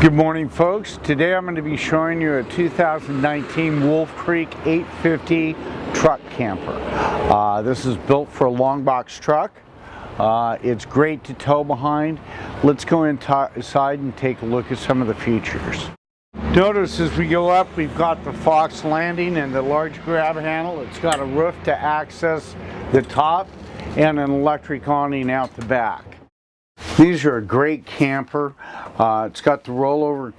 Good morning, folks. Today I'm going to be showing you a 2019 Wolf Creek 850 truck camper. This is built for a long box truck. It's great to tow behind. Let's go inside and take a look at some of the features. Notice as we go up, we've got the Fox landing and the large grab handle. It's got a roof to access the top and an electric awning out the back. These are a great camper. It's got the rollover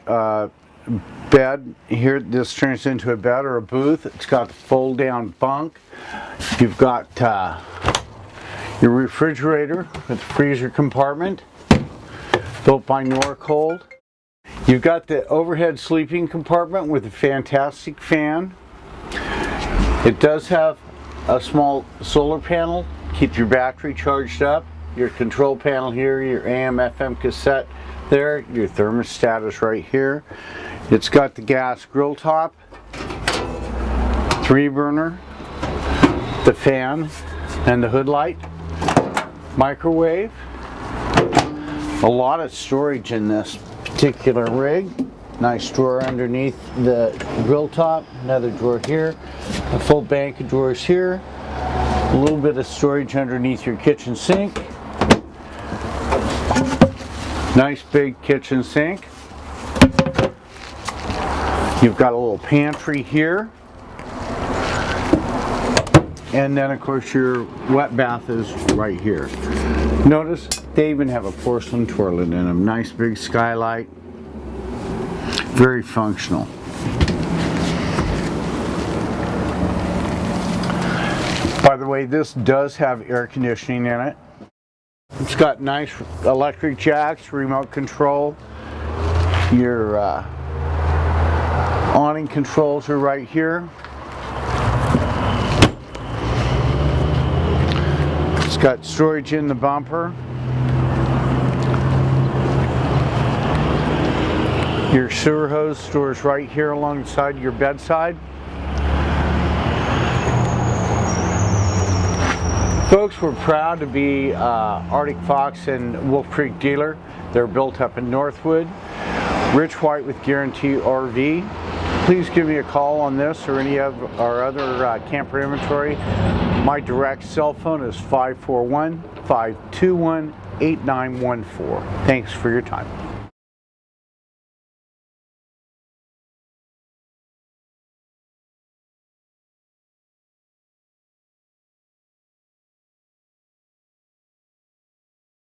bed here. This turns into a bed or a booth. It's got the fold down bunk. You've got your refrigerator with the freezer compartment built by Northwood. You've got the overhead sleeping compartment with a fantastic fan. It does have a small solar panel, keep your battery charged up. Your control panel here, your AM FM cassette there, your thermostat is right here. It's got the gas grill top, 3-burner, the fan and the hood light, microwave, a lot of storage in this particular rig. Nice drawer underneath the grill top, another drawer here, a full bank of drawers here, a little bit of storage underneath your kitchen sink. Nice big kitchen sink. You've got a little pantry here. And then of course your wet bath is right here. Notice they even have a porcelain toilet in them. Nice big skylight. Very functional. By the way, this does have air conditioning in it. It's got nice electric jacks, remote control. Your awning controls are right here. It's got storage in the bumper. Your sewer hose stores right here alongside your bedside. Folks, we're proud to be Arctic Fox and Wolf Creek dealer. They're built up in Northwood. Rich White with Guarantee RV. Please give me a call on this or any of our other camper inventory. My direct cell phone is 541-521-8914. Thanks for your time.